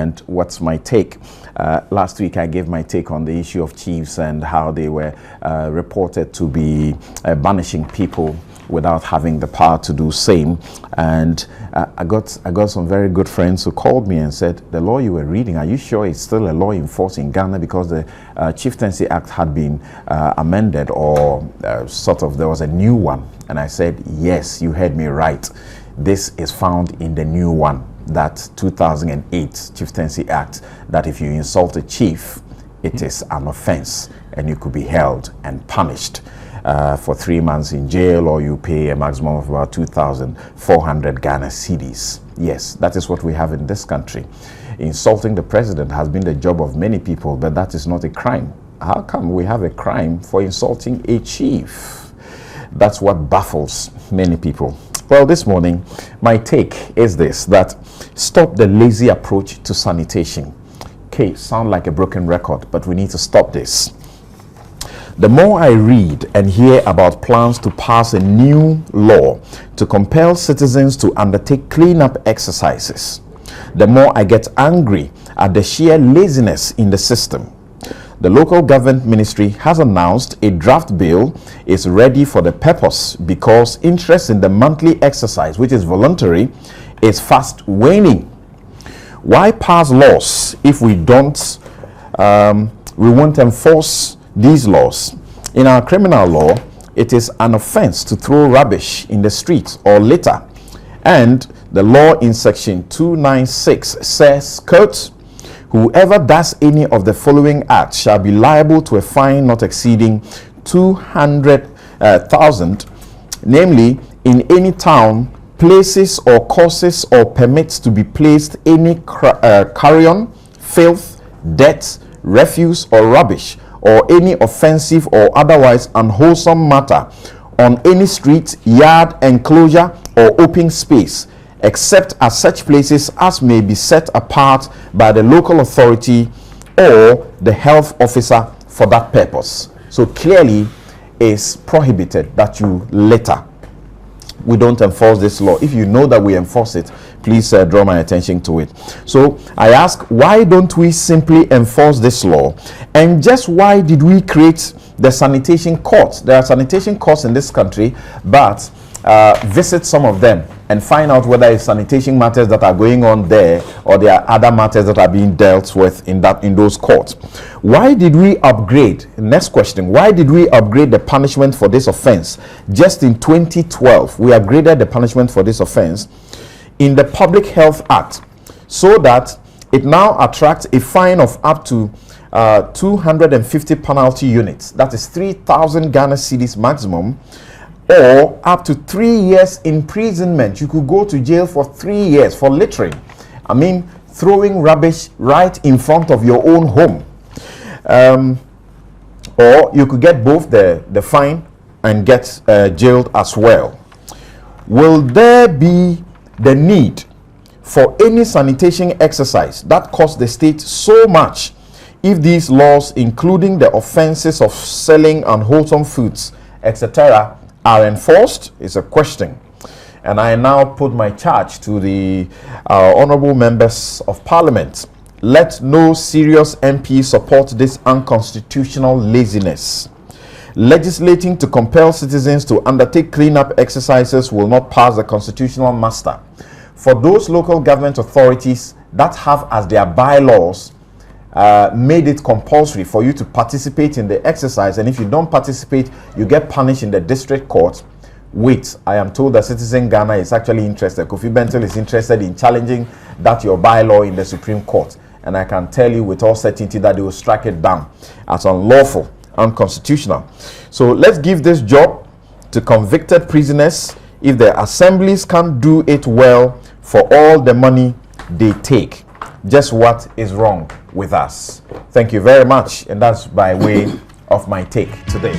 and what's my take. Last week I gave my take on the issue of chiefs and how they were reported to be banishing people without having the power to do same. And I got some very good friends who called me and said, the law you were reading, are you sure it's still a law in force in Ghana? Because the Chieftaincy Act had been amended, or there was a new one. And I said, yes, you heard me right. This is found in the new one, that 2008 Chieftaincy Act, that if you insult a chief, it is an offense and you could be held and punished for 3 months in jail, or you pay a maximum of about 2,400 Ghana cedis. Yes, that is what we have in this country. Insulting the president has been the job of many people, but that is not a crime. How come we have a crime for insulting a chief? That's what baffles many people. Well, this morning, my take is this, that stop the lazy approach to sanitation. Okay, sound like a broken record, but we need to stop this. The more I read and hear about plans to pass a new law to compel citizens to undertake cleanup exercises, the more I get angry at the sheer laziness in the system. The local government ministry has announced a draft bill is ready for the purpose because interest in the monthly exercise, which is voluntary, is fast waning. Why pass laws if we won't enforce these laws? In our criminal law, it is an offense to throw rubbish in the street or litter. And the law in section 296 says, quote, whoever does any of the following acts shall be liable to a fine not exceeding 200,000, namely, in any town, places or causes or permits to be placed any carrion, filth, dirt, refuse or rubbish, or any offensive or otherwise unwholesome matter on any street, yard, enclosure, or open space, except at such places as may be set apart by the local authority or the health officer for that purpose. So clearly it's prohibited that you litter. We don't enforce this law. If you know that we enforce it, please draw my attention to it. So I ask, why don't we simply enforce this law? And just why did we create the sanitation courts? There are sanitation courts in this country, but visit some of them and find out whether it's sanitation matters that are going on there or there are other matters that are being dealt with in those courts. Why did we upgrade? Next question. Why did we upgrade the punishment for this offense? Just in 2012, we upgraded the punishment for this offense in the Public Health Act so that it now attracts a fine of up to 250 penalty units. That is 3,000 Ghana cedis maximum, or up to 3 years imprisonment. You could go to jail for 3 years for littering. I mean, throwing rubbish right in front of your own home. Or you could get both the fine and get jailed as well. Will there be the need for any sanitation exercise that costs the state so much if these laws, including the offenses of selling unwholesome foods, etc., are enforced? Is a question. And I now put my charge to the honorable members of parliament. Let no serious MP support this unconstitutional laziness. Legislating to compel citizens to undertake cleanup exercises will not pass the constitutional muster. For those local government authorities that have as their bylaws made it compulsory for you to participate in the exercise, and if you don't participate, you get punished in the district court. Wait, I am told that Citizen Ghana is actually interested. Kofi Bentil is interested in challenging that your bylaw in the Supreme Court, and I can tell you with all certainty that they will strike it down as unlawful, unconstitutional. So let's give this job to convicted prisoners. If the assemblies can't do it well for all the money they take, just what is wrong with us? Thank you very much, and that's by way of my take today.